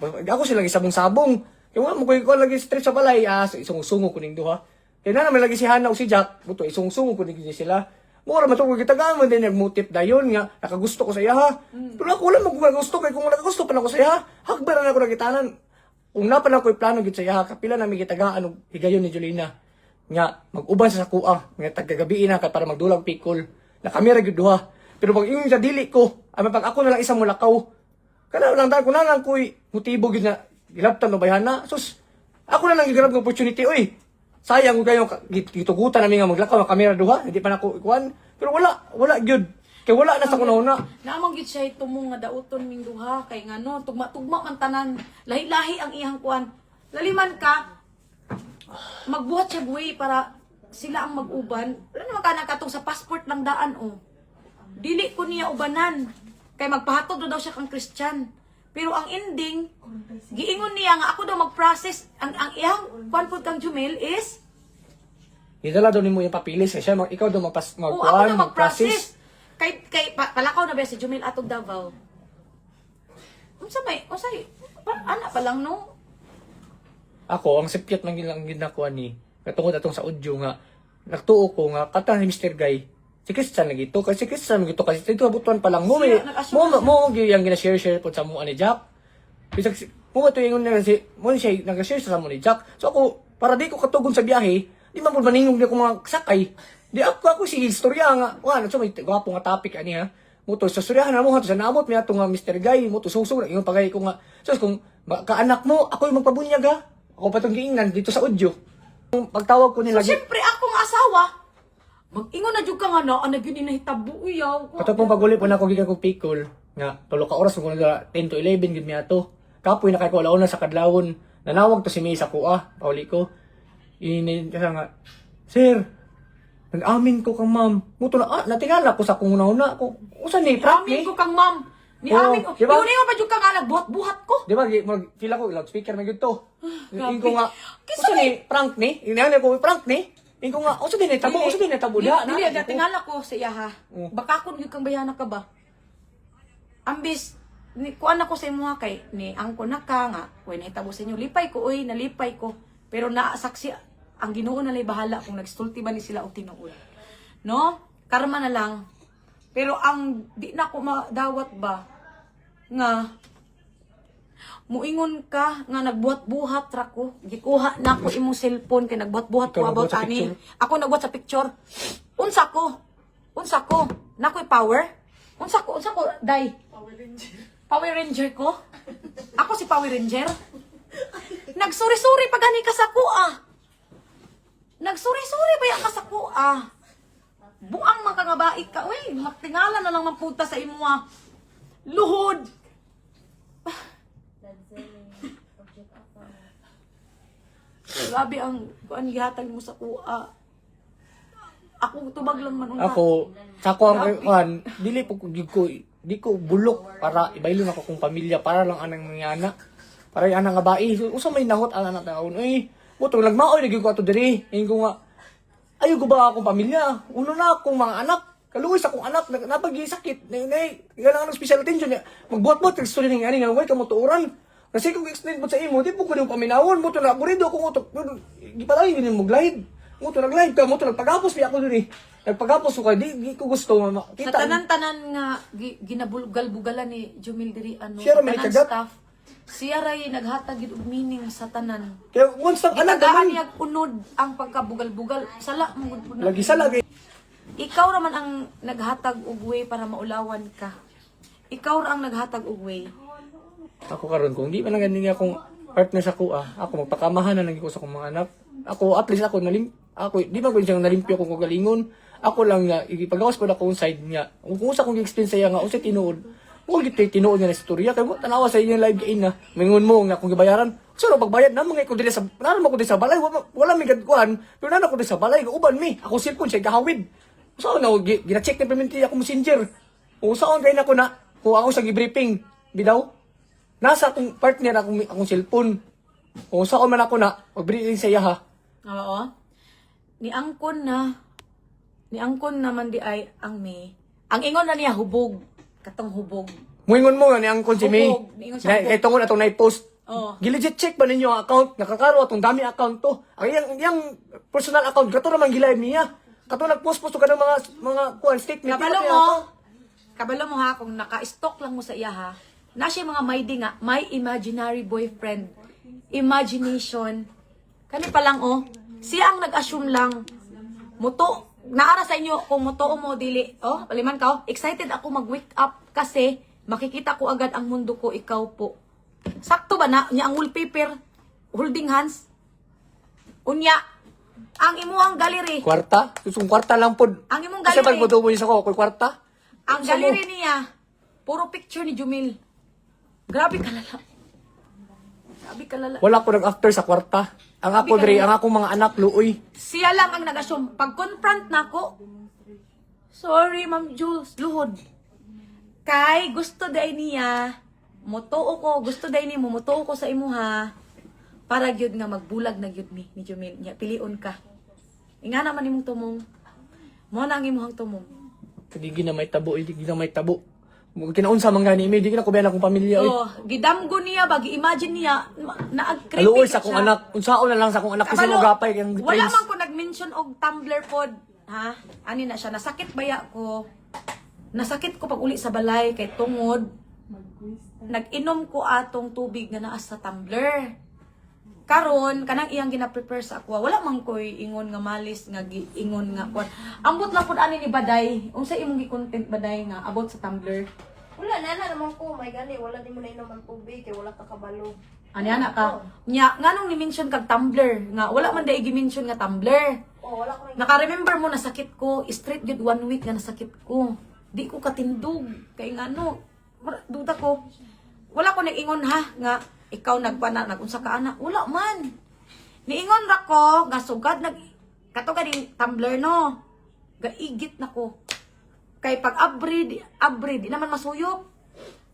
Ako sila lagi sabong-sabong. Kaya wala mo ko lagi straight sa balay. Isungusungo ko ning duha. Kaya na naman lagi si Hana o si Jack. Buto isungusungo ko ning sila. Mura matungkol kitagaan mo din nagmotive dayon nga nakagusto ko sa iya ha. Pero ako wala gusto kay kung nakagusto pa na ko sa iya. Hakbaran ako nagitanan. Kung napan ako plano gid sa iya kapila na mi kitagaan og higayon ni Jolina. Nga mag-uban sa kuha nga tagagabi na kay para magdulag pikol. Na kamera gid duha. Pero pag ingon sa dili ko, ay pag ako na lang isang mulakaw. Kana lang dahil ko na lang ko'y motibo gid na gilaptan no bayhana. Sus, ako na lang gigrab ng opportunity oy. Sayang ko kayo gitugutan namin nga maglakaw ang kamera duha, hindi pa nako ikuan. Pero wala gyud. Kay wala na sa kunahuna. Naamang gid siya tumong nga dauton ming duha kay ngano tugma-tugma man tanan. Lahi-lahi ang iyang kuan. Laliman ka magbuhat siya buwi para sila ang mag-uban. Wala naman ka nakatong sa passport lang daan oh. Dili ko niya ubanan. Kay magpahatod daw siya kang Christian. Pero ang ending, giingon niya nga ako daw mag-process. Ang iyang kuan pud kang Jumel is Idala daw nimo yung papilis ikaw daw ako daw mag-process. Kay palakaw na ba si Jumel atog Davao. Unsa ana pa lang no? Ako ang sipyat man gilang ginakuan ni. Katungod atong sa audio nga nagtuo ko nga kata ni Mr. Guy. Si Christian lagi to kasi Christian lagi to kasi dito butuan pa lang mo yung gina-share po sa mo ni Jack. Bisag mo to yung si mo siya nag-share sa mo ni Jack. So ako para di ko katugon sa biyahe, di man pud maningog di ako mga sakay. Di ako si istorya nga. Wa so may gwapo nga topic ani ha. Mo to sa storyahan na mo ha to sa naabot mi ato nga Mr. Guy mo to susog yung pagay ko nga. So kung kaanak mo ako yung magpabunyag ha. Ako pa tong giingnan dito sa audio. Pagtawag ko nila So, siyempre akong asawa. Mag-ingon na jud ka nga na ana gyud nahitabo uyaw. Kato pong paguli po na ako gikan kong pikol nga 3 ka oras ko na 10 to 11 gid mi ato. Kapoy na kay ko launa sa kadlawon. Nanawag to si May sa kuha, pauli ko. Inin kasi nga, Sir, nag-amin ko kang ma'am. Muto na, natingala ko sa kung una ko. Usa ni prank Amin ni? ko kang ma'am. Ni Oo, amin ko. diba? Iunin mo pa jud ka nga nagbuhat-buhat ko. Di ba, feel ako, loudspeaker na yun to. Inin ko nga, Kisa usa ni prank ni? Inin ko, prank ni? Inin ko nga, usa din ni tabo, usa din ni tabo. Dili, tingala ko sa iya ha. Oo. Baka kun gyud kang bayana ka ba? Ambis ni kuan ako sa imo kay ni angko na ka nga. When hitabo sa inyo, lipay ko oy, nalipay ko. Pero naasaksi ang Ginoo na lay bahala kung nagstulti ba ni sila o tinuod. No? Karma na lang. Pero ang di na ko madawat ba nga Muingon ka nga nagbuhat-buhat ra ko. Gikuha na ko imong cellphone kay nagbuhat-buhat ko Ikaw about nagbuhat sa ani. picture? Ako nagbuhat sa picture. Unsa ko? Unsa ko? Nakoy power? Unsa ko? Day. Power Ranger ko? Ako si Power Ranger? Nagsuri-suri pa gani ka sa kuha. Nagsuri-suri pa yan ka sa kuha. Buang man ka nga baik ka. Uy, magtingala na lang mapunta sa imo ah. Luhod. Grabe ang kuan gihatag mo sa kuha. Ako tubag lang man unta. Ako, sa ko ang kuan, dili po di ko bulok para ibaylon ako kong pamilya para lang anang mga anak. Para yung anang nga bae. Usa may nahot ang anak taon. Uy, butong lagmaoy lagi ko ato diri. Ingon ko nga ayo ko ba akong pamilya? Uno na akong mga anak. Kaluoy sa akong anak napagisakit. Nay, ilang ang special attention niya. Magbuhat-buhat kag story ning ani nga way ka mo tuuran. Kasi kung explain mo sa imo, di po ko nang paminawon mo to na aburido ako mo to. Gipalay gini mo live. Mo to nag-live ka, mo to nagpagapos pa ako diri. Nagpagapos ko kay di ko gusto Sa makita. tanan-tanan nga ginabulgal-bugalan ni Jumil diri ano Siya ra sa may tanan kagat. staff. Siya ray naghatag gid og meaning sa tanan. Kaya once ang anak Tagaan naman, niya unod ang pagkabugal-bugal. Sala mo gud na. lagi sa lagi. Ikaw raman ang naghatag og way para maulawan ka. Ikaw ra ang naghatag og way. Ako karon kung di man lang ganing akong partner sa kuha, ako magpakamahan na lang ko sa akong mga anak. Ako at least ako di man ko siyang nalimpyo kung kagalingon. Ako lang nga ipagawas ko na akong side niya. Kung usa kong explain sa iya nga usa tinuod. Mo gid tinuod nga na istorya kay mo tanawa sa inyong live gain na mingon mo nga kung gibayaran. So pagbayad na mga ko dili sa nana mo ko dili sa balay wala mi gadkuan. Pero nana ko dili sa balay uban mi. Ako cellphone siya gahawid. So na gina-check na permanently ako messenger. O saan kay nako na kung ako sa gi-briefing bidaw. Nasa akong partner akong cellphone. O saan man ako na mag-briefing sa iya ha. Oo. Ni angkon naman di ay ang May. Ang ingon na niya hubog. Katong hubog. Muingon mo nga ni Angkon si May. Hubog. Niingon siya, hubog. Kay tungod atong na-post. Oo. Gilegit check ba ninyo ang account? Nakakaro atong dami account to. Ang yang personal account kato naman gilay niya. Kato nagpost-post ka ng mga kuan statement. Kabalo mo ha, kung naka-stock lang mo sa iya ha, na siya mga may di nga, may imaginary boyfriend, imagination. Kani pa lang oh, siya ang nag-assume lang, muto, naara sa inyo kung muto mo dili, oh, paliman ka oh, excited ako mag-wake up kasi makikita ko agad ang mundo ko, ikaw po. Sakto ba na, niya ang wallpaper, holding hands, unya, ang imuhang gallery, Kwarta? Susong kwarta lang pod. ang imong Kasi pag gallery, mo mo sa ko, kwarta? ang gallery niya, puro picture ni Jumil. Grabe kalala. Grabe kalala. Wala ko nag-after sa kwarta. Ang ako dre, ang akong mga anak luoy. Siya lang ang nag-assume. Pag-confront na ako, sorry, Ma'am Jules, luhod. Kay, gusto day niya, mutuo ko, gusto day ni mo, mutuo ko sa imo ha, para gyud nga magbulag na gyud ni Jumil. Nya, piliun ka. Inga naman imong tumong. Mo na ang imong tumong. Hindi na may tabo, hindi na may tabo. Kinaunsa man gani, hindi na ko bayan akong pamilya. Oy. Oh, gidamgo niya, imagine niya, naag-creepy Aluoy sa akong siya. anak. Unsaon na lang sa akong anak kasi Kabalo, mo gapay kang wala friends. man ko nag-mention og Tumblr pod, ha? Ani na siya, nasakit baya ko. Nasakit ko pag uli sa balay kay tungod. Nag-inom ko atong tubig nga naa sa tumbler. Karon kanang iyang gina-prepare sa aqua, wala man koy ingon nga malis nga ingon nga kuan. Ambot lang pud ani ni Baday. Unsa imong gi-content Baday nga about sa tumbler? Wala na naman ko, may gani, wala din mo na inom ang tubig, kay wala ka kabalo. Ani ana ka? Nya nganong ni-mention kag tumbler nga wala man day gi-mention nga tumbler. Oh, wala ko may Naka-remember mo nasakit ko, straight jud 1 week nga nasakit ko. Di ko katindog kay ngano. Duda ko. Wala ko nag-ingon ha nga ikaw nagpana nagunsa ka ana. Wala man. Niingon ra ko nga sugad nag kato ganing tumbler no. Gaigit na ko. Kay pag abri di naman masuyok.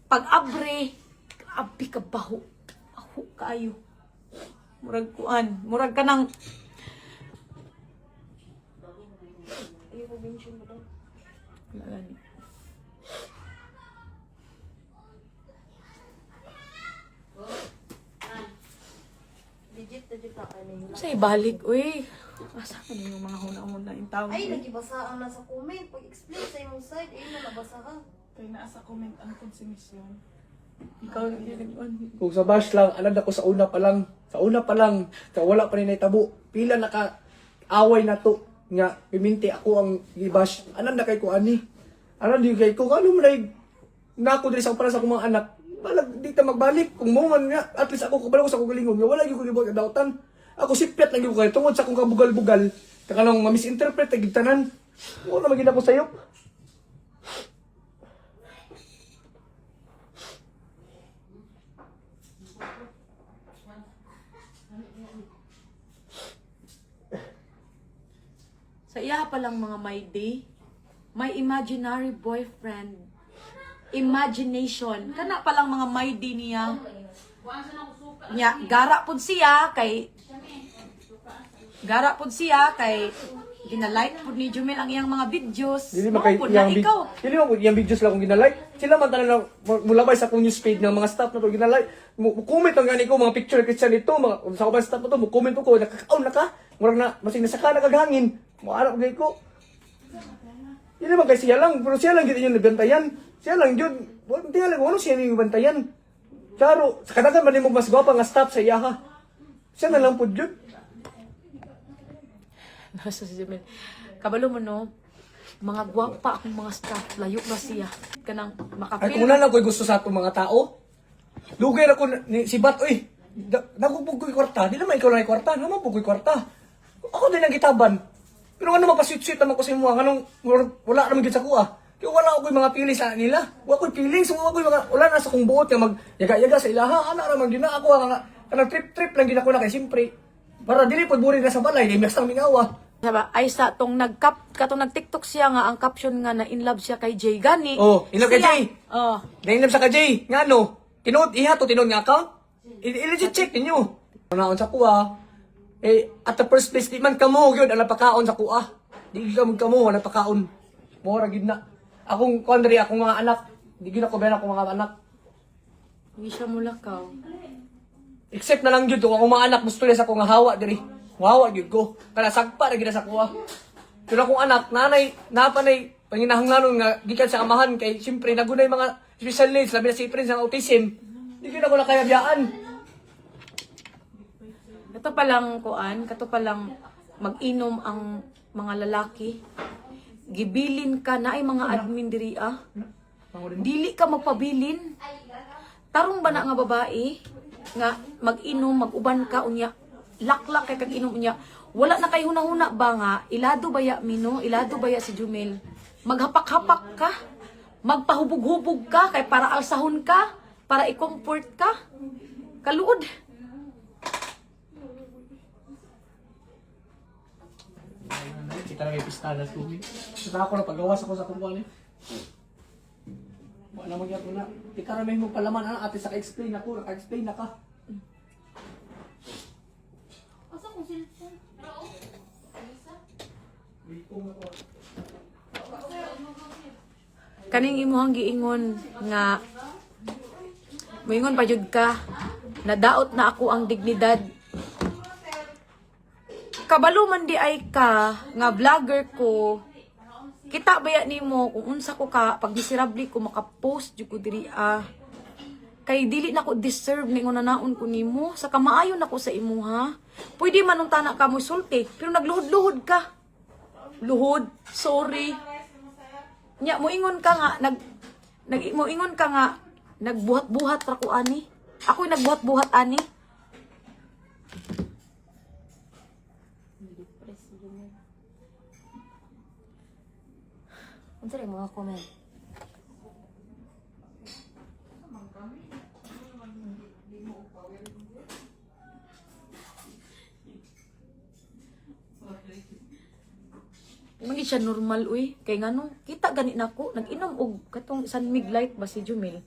Pag abri ka baho. Baho kaayo. Murag kuan, murag ka nang ayaw ko mention mo daw. Legit na kanin. sa ibalik, uy. Asa ka na yung mga huna-huna yung tao? Ay, nagibasa ang nasa comment. Pag-explain sa imong side, na nabasa ka. Kaya naa sa comment ang konsumisyon. Ikaw lang yun. Kung sa bash lang, anad ako sa una pa lang. Sa una pa lang, sa wala pa rin naitabo. Pila naka away na to. Nga, piminti ako ang gibash. Anad na kay ko ani. Anad di kay ko. Ano mo na nako diri sa para sa akong mga anak. Balag di ta magbalik. Kung mo man nga, at least ako kabalo ko sa akong galingom. Nga wala gyud ko gibot kadautan. Ako sipyat lang gyud ko kay tungod sa akong kabugal-bugal. Takanang ma-misinterpret ta gitanan. Wala magid ako sayo. Sa iya pa lang mga may day, may imaginary boyfriend. Imagination. Kana pa lang mga may day niya. Nya, gara pud siya kay ginalike pud ni Jumel ang iyang mga videos. Dili Mao man kay pud na iyang ikaw. dili man iyang videos lang kung ginalike. Sila man tanan mulabay sa akong newsfeed ng mga staff na to ginalike. Comment ang gani ko mga picture ni Christian dito, mga sa ubang staff na to, mo comment ko nakakaon na ka. Murag na masig nasaka na kaghangin. Mo anak gay ko. Dili man kay siya lang, pero siya lang gid yung nabantayan. Siya lang jud. Di alam ko ano siya yung bantayan. Klaro, sa kadagan man mo mas gwapa nga staff sa iya ha. Siya na lang pud jud. Nasa si Jumel. Kabalo mo no, mga gwapa akong mga staff, layo na siya. Kanang Ay makapil. kung na lang ko'y gusto sa atong mga tao. Lugay na ko ni si Bat, oy. Nagubog ko'y kwarta. Di naman ikaw lang ay kwarta. Naman po ko'y kwarta. Ako din ang gitaban. Pero ano mapasweet-sweet naman ko sa imo. Anong wala naman gid sa kuha. Kaya wala ako mga feelings sa nila. Wala ko'y feelings. Wala na sa kong buot nga mag-yaga-yaga sa ilaha. Ana naman gina ako nga. Kanang trip-trip lang gina ko na kay siyempre. Para dili pod buri na sa balay. Di mas tang mingawa. Sabi, ay sa tong nag-TikTok siya nga, ang caption nga na in love siya kay Jay Gani. Oh, in love kay Sila- Jay. Oh. Nainlab sa kajay. Nga no? Tinood, iha to tinood nga account. I-legit check ninyo. Naon sa kuha. At the first place, di man kamo yun, ang napakaon sa kuha. Di ka kamo, ang napakaon. Mora gid na. Akong kondri, akong mga anak. Di gid ako ben akong mga anak. Hindi siya mulakaw. Except na lang yun, kung akong mga anak, gusto nila sa akong hawa diri. Hawa yun ko. Kaya sagpa na gid sa kuha. Pero akong anak, nanay, napanay, panginahanglanon nga, gikan sa amahan, kay siyempre, nagunay mga special needs, labi na si Prince ang autism. Di ko na ko nakayabiyaan. Kato palang kuan, kato palang mag-inom ang mga lalaki. Gibilin ka na ay mga admin diri ah. Dili ka magpabilin. Tarong ba na nga babae nga mag-inom, mag-uban ka unya, laklak kay kag inom unya. Wala na kay hunahuna ba nga ilado baya mino, ilado baya si Jumel. Maghapak-hapak ka. Magpahubog-hubog ka kay para alsahon ka, para i-comfort ka. Kaluod. Kita na may pistalas ko. Saka ako na pagawas ako sa kumpuan eh. Wala nagyan ko na. Di ka namin mo palaman. Ano, ate, sa ka-explain ako. Naka-explain na ka. Asa kung cellphone? Kaning imuhang giingon nga moingon pa jud ka nadaot na ako ang dignidad. Kabalo man di ay ka nga vlogger ko. Kita baya nimo kung unsa ko ka pag miserable ko maka-post jud ko diri ah. Kay dili na ko deserve ningon nanaon ko nimo sa kamaayon nako sa imo ha. Pwede man unta na ka mo sulti pero nagluhod-luhod ka. Luhod, sorry. Nya moingon ka nga moingon ka nga nagbuhat-buhat ra ko ani. Ako'y nagbuhat-buhat ani. Unsa rin mga comment? Magi siya normal uy. Kay ngano, kita gani nako nag-inom og katong Sunmig Light ba si Jumel.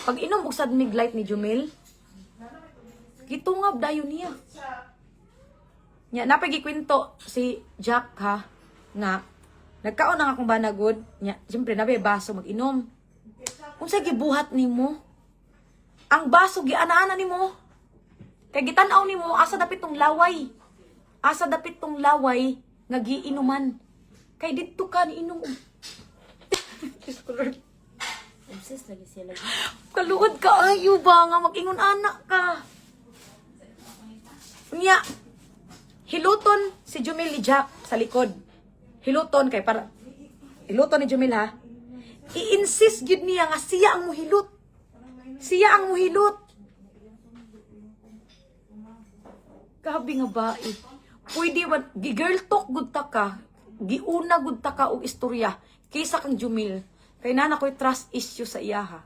Pag inom og Sunmig Light ni Jumel, gitungab dayon niya. Nya napagi kwento si Jack ha nga nagkaon na akong banagod nya siyempre nabe baso mag-inom. Unsa gibuhat nimo? Ang baso giana-ana nimo. Kay gitan-aw nimo asa dapit tong laway. Asa dapit tong laway nga giinuman. Kay dito ka ni inom. Diyos ko Lord. insist lagi siya lagi. Kaluod ka ayo ba nga mag-ingon anak ka. Unya, hiluton si Jumil ni Jack sa likod. Hiluton kay para hiluton ni Jumil ha. I-insist gid niya nga siya ang muhilot. Siya ang muhilot. Gabi nga ba eh. Pwede ba, girl talk gud ta ka. Giuna gud ta ka og istorya kaysa kang Jumil. Kay nana ko'y trust issue sa iya ha.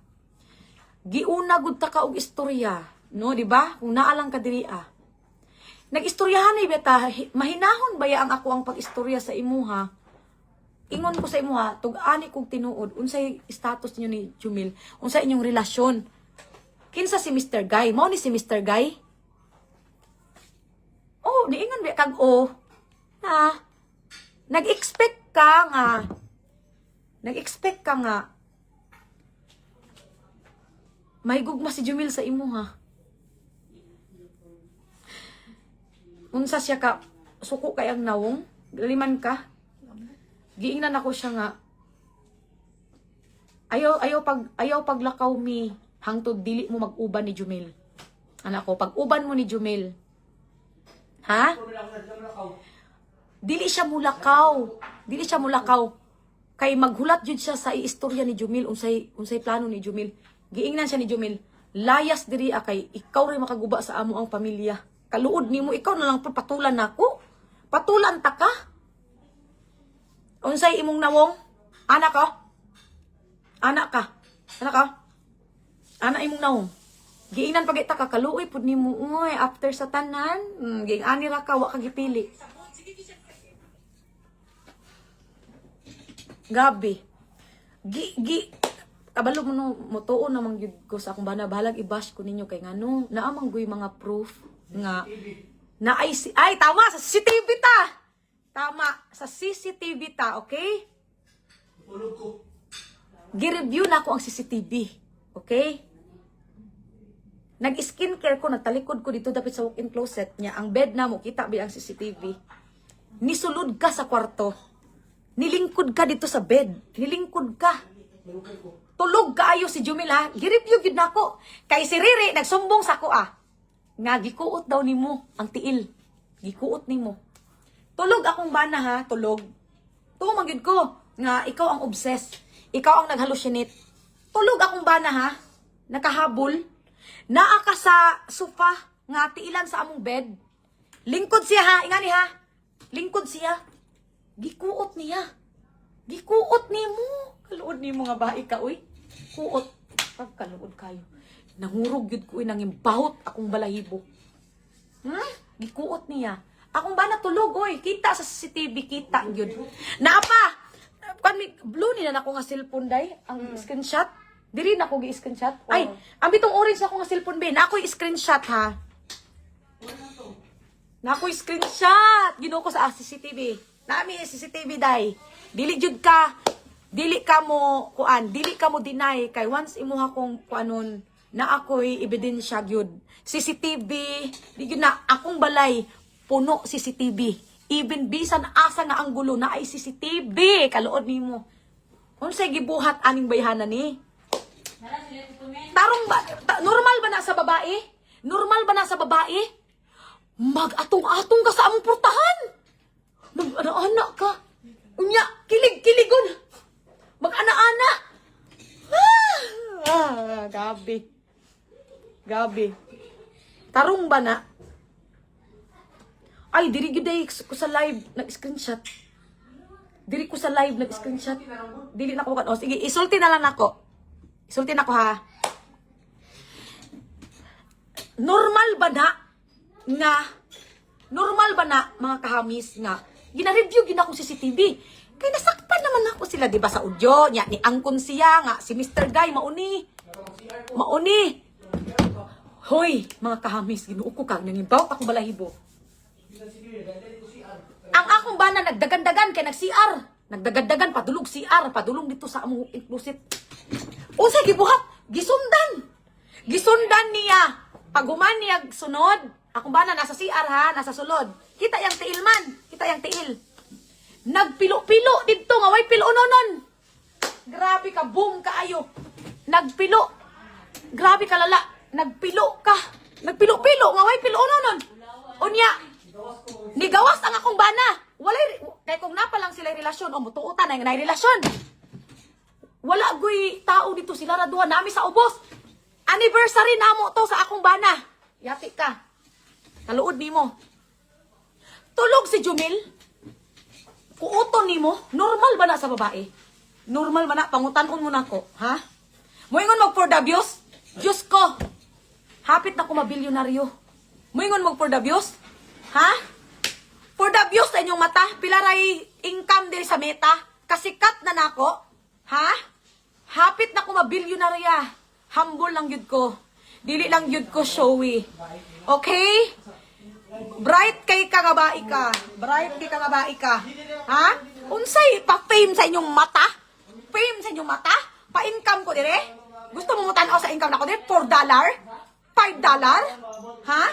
Giuna gud ta ka og istorya, no, di ba? Kung naalang ka diri ah. Nag-istoryahan ni beta, mahinahon ba ya ang ako ang pag-istorya sa imuha? Ingon ko sa imuha, tug-ani kog tinuod, unsay status niyo ni Jumil, unsay inyong relasyon. Kinsa si Mr. Guy? Mao ni si Mr. Guy? Oh, niingon ba kag oh. Ha? Nag-expect ka nga may gugma si Jumil sa imo ha. Unsa siya ka suko kay ang nawong, liman ka. Giingnan ako siya nga ayaw paglakaw mi hangtod dili mo mag-uban ni Jumil. Anak ko, pag uban mo ni Jumil. Ha? Dili siya mulakaw. Kay maghulat jud siya sa istorya ni Jumil unsay plano ni Jumil. Giingnan siya ni Jumil, layas diri kay ikaw rin makaguba sa amo ang pamilya. Kaluod nimo ikaw na lang patulan nako. Patulan ta ka. Unsay imong nawong? Anak ka? Anak imong nawong. Giingnan pagita ka kaluoy pud nimo uy after sa tanan. Giingani ra ka wa ka gipili. Gabi. Kabalo mo no, motuon namang gyud ko sa akong bana bahalag i-bash ko ninyo kay ngano naamang guy mga proof nga na ay tama sa CCTV ta. Tama sa CCTV ta, okay? Tulog ko. Gi-review na ako ang CCTV, okay? Nag-skincare ko, nagtalikod ko dito dapat sa walk-in closet niya. Ang bed na mo, kita ba ang CCTV? Nisulod ka sa kwarto. Nilingkod ka dito sa bed. Nilingkod ka. Tulog kaayo si Jumil ha. Gi-review gid nako. Kay si Riri nagsumbong sa ko nga gikuot daw nimo ang tiil. Gikuot nimo. Tulog akong bana ha, tulog. Tuo man gid ko nga ikaw ang obsessed. Ikaw ang naghalusinate. Tulog akong bana ha. Nakahabol. Naa ka sa sofa nga tiilan sa among bed. Lingkod siya ha, ingani ha. Lingkod siya. Gikuot niya. Gikuot nimo. Kaluod nimo nga bahay ka uy. Kuot. Pagkaluod kayo. Nangurog yun ko nangimbahot akong balahibo. Gikuot niya. Akong ba natulog oy. Kita sa CCTV kita yun. Naapa. Blue nila na ako nga cellphone day. Ang screenshot. Diri na ako gi-screenshot. Ay, ang bitong orange na ako nga cellphone be. Na ako'y screenshot ha. Na ako'y screenshot. Gino ko sa CCTV. Nami CCTV day. Dili jud ka. Dili ka mo deny kay once imuha kong kuanon na ako'y ebidensya gyud. CCTV, di gyud na akong balay puno CCTV. Even bisan asa nga anggulo na ay CCTV kaluod nimo. Unsay gibuhat aning bayhanan ni? Tarong ba normal ba na sa babae? Normal ba na sa babae? Mag-atong-atong ka sa among portahan. Mag-ana-ana ka. Unya, kilig-kiligon. Mag-ana-ana. Gabi. Tarong ba na? Ay, diri giday ko sa live nag-screenshot. Diri ko sa live nag-screenshot. Dili na ko kan. O sige, isulti na lang nako. Isulti na ko ha. Normal ba na mga kahamis nga gina-review gina akong CCTV. Kay nasaktan naman ako sila, di ba, sa audio niya, ni angkon siya nga, si Mr. Guy, mauni. Hoy, mga kahamis, ginuo ko kag nangibaw akong balahibo. Ang akong bana nagdagan-dagan kay nag-CR. Nagdagan-dagan, padulog CR, padulong dito sa among inclusive. Unsay gibuhat, gisundan niya. Pag human niya sunod, akong bana nasa CR ha, nasa sulod. Kita yang tiil man, Nagpilo-pilo dito nga way pilononon. Grabe ka, boom kaayo. Nagpilo. Grabe ka lala. Nagpilo ka. Nagpilo-pilo. Nga way pilo nun. Unya. Nigawas ang akong bana. Walay, kaya kung napa lang sila relasyon, o mutuutan na relasyon. Wala goy tao dito sila raduhan nami sa ubos. Anniversary namo to sa akong bana. Yati ka. Kaluod nimo. Tulog si Jumil. Kuuton nimo, normal ba na sa babae? Normal ba na? Pangutanon mo na ko, ha? Moingon mag for the views? Diyos ko. Hapit na ko mabilyonaryo. Moingon mag for the views? Ha? For the views sa inyong mata, pilaray income diri sa meta. Kasikat na nako. Ha? Hapit na ko mabilyonarya. Humble lang yun ko. Dili lang yun ko showy. Okay? Bright kay kagabai ka. Bright kay kagabai ka. Ha? Unsay pa-fame sa inyong mata? Fame sa inyong mata? Pa-income ko dire? Gusto mo tanaw sa income na ko dire? $4? $5? Ha?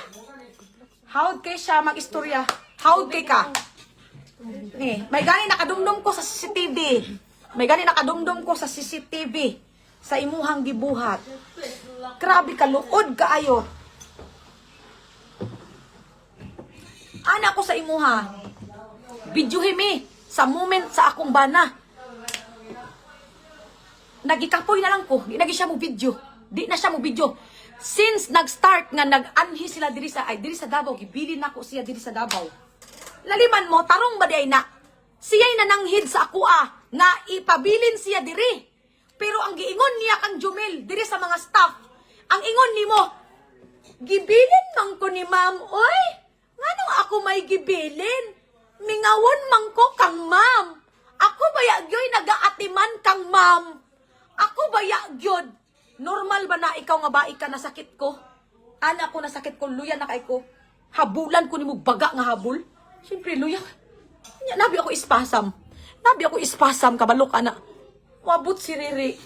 Howd kay siya mag-istorya? Howd kay ka? May gani nakadumdum ko sa CCTV. May gani nakadumdum ko sa CCTV. Sa imuhang gibuhat. Grabe ka, luod kaayo. Ana ko sa imuha. Videohi mi sa moment sa akong bana. Nagikapoy na lang ko. Di nagi siya mo video. Di na siya mo video. Since nag-start nga nag-anhi sila diri sa Davao, gibilin nako siya diri sa Davao. Laliman mo tarong ba di na? Siya'y nananghid sa ako nga ipabilin siya diri. Pero ang giingon niya kang Jumel diri sa mga staff, ang ingon nimo, gibilin man ko ni ma'am, oy. Nganong ako may gibilin? Mingawon man ko kang ma'am. Ako baya gyoy nagaatiman kang ma'am. Ako baya gyud. Normal ba na ikaw nga baik ka nasakit ko? Ana ko nasakit ko, luya na kay ko. Habulan ko nimo baga nga habol. Siyempre luya. Nabi ako ispasam. Nabi ako ispasam kabalok ana. Wabot si Riri.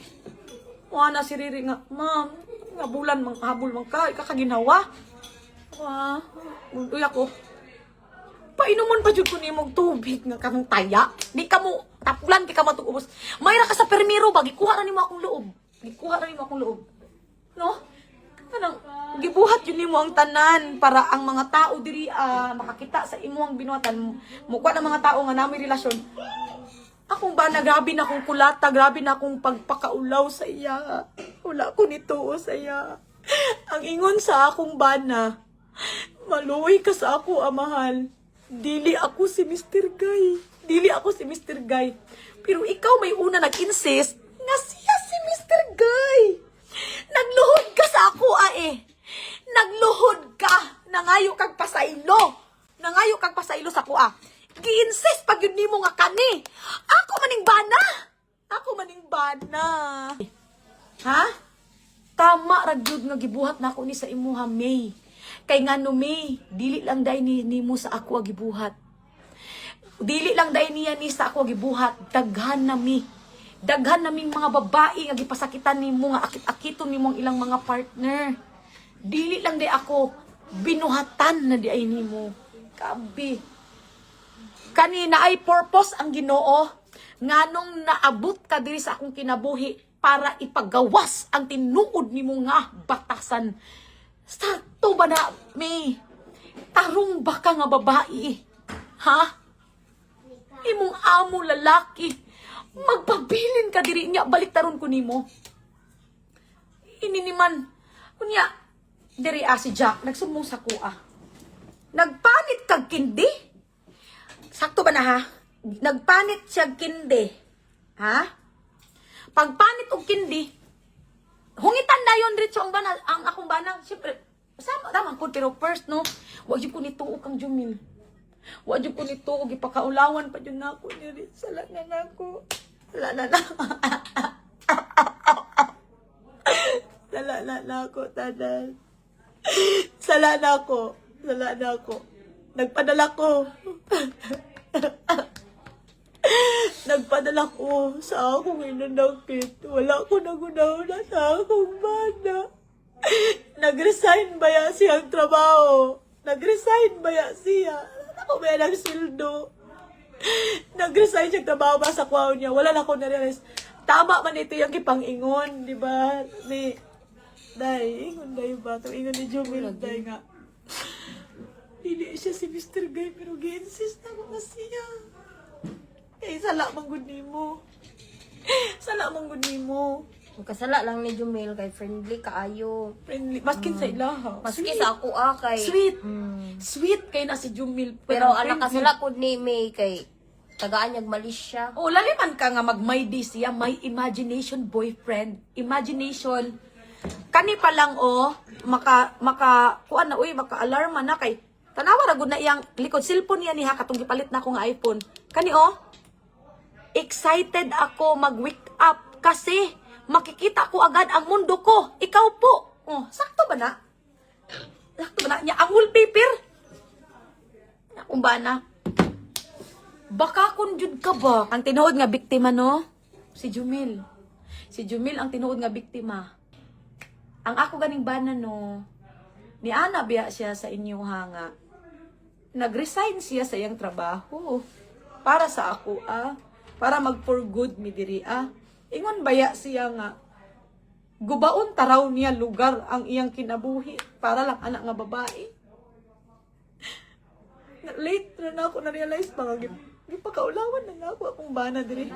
Wala si Riri nga, ma'am, nga bulan mang habol mang ka, ikakaginawa. Uy ako. Painuman pa jud ko nimong tubig nga kamong taya. Di ka mo tapulan kay ka matubos. Mayra ka sa permiro ba gikuha na nimo akong loob. Gikuha na nimo akong loob. No? Kanang gibuhat yun nimo ang tanan para ang mga tao diri makakita sa imuang binuhatan. Mukha ng mga tao nga namoy relasyon. Akong bana, grabe na akong kulata, grabe na akong pagpakaulaw sa iya. Wala ko nito sa iya. Ang ingon sa akong bana, maluoy ka sa ako, amahal. Dili ako si Mr. Guy. Dili ako si Mr. Guy. Pero ikaw may una nag-insist na siya si Mr. Guy. Nagluhod ka sa ako, Nagluhod ka. Nangayo kag pasaylo. Nangayo kag pasaylo sa ako, Gi-insist pag yun nimo nga kani. Ako maning bana. Ako maning bana. Ha? Tama ra gyud nga gibuhat nako ni sa imuha, May. Kay ngano, May, dili lang dai ni nimo sa ako gibuhat. Dili lang dai niya ni sa ako gibuhat. Daghan nami. Daghan naming mga babae nga gipasakitan nimo nga akit-akiton nimo ang ilang mga partner. Dili lang dai ako binuhatan na di ay nimo. Kabi. Kanina ay purpose ang Ginoo nganong naabot ka diri sa akong kinabuhi para ipagawas ang tinuod nimo nga batasan. Sakto ba na, May? Tarong ba ka nga babae? Ha? Imong amo lalaki. Magpabilin ka diri niya, baliktaron ko nimo. Ininiman. Kunya, diri si Jack, nagsumong sa kuha. Nagpanit kag kindi? Sakto ba na, ha? Nagpanit siya kindi. Ha? Pagpanit og kindi, hungitan na yun diretso ang bana, ang akong bana. Siyempre, sama naman ko, pero first, no, wag yun ko nituog kang Jumil. Wag yun ko nituog, ipakaulawan pa yun na ako. Sala na na ako. Sala na na. Sala na na ako, tanan. Sala na ako. Sala na ako. Nagpadala ko. Nagpadala ko sa akong inanakit. Wala ko nagunauna sa akong bana. Nag-resign ba ya siyang trabaho? Nag-resign ba ya siya? Ako ba nagsildo? Nag-resign siyang trabaho ba sa kwaw niya? Wala na ako na-realize. Tama man ito yung kipang-ingon, di ba? Ni, day, ingon day ba? Ito ingon ni Jumil, day nga. Hindi siya si Mr. Guy, pero gi-insist na ako na siya. Eh, sala man gud nimo. Sala man gud nimo. Ang kasala lang ni Jumel kay friendly kaayo. Friendly, maskin sa ilaha. Maski Sweet. sa ako kay Sweet. Sweet kay na si Jumil. pero ang anak friendly. kasala pud ni May kay tagaan niyag Malaysia. Oh, laliman ka nga mag-may siya, may imagination boyfriend. Imagination. Kani pa lang kuan na maka-alarma na kay tanawa ra gud na iyang likod cellphone niya niha katong gipalit na akong iPhone. Kani excited ako mag-wake up kasi makikita ko agad ang mundo ko. Ikaw po. Oh, sakto ba na? Sakto ba na? Nya ang wallpaper. Kung ba na? Baka kung jud ka ba? Ang tinuod nga biktima, no? Si Jumil. Si Jumil ang tinuod nga biktima. Ang ako ganing bana, no? Ni Ana biya siya sa inyo nga. Nag-resign siya sa iyang trabaho. Para sa ako, Para mag-for good mi diri, Ingon baya siya nga. Gubaon taraw niya lugar ang iyang kinabuhi. Para lang anak nga babae. Late na ako na-realize mga gipakaulawan na nga ako akong bana diri.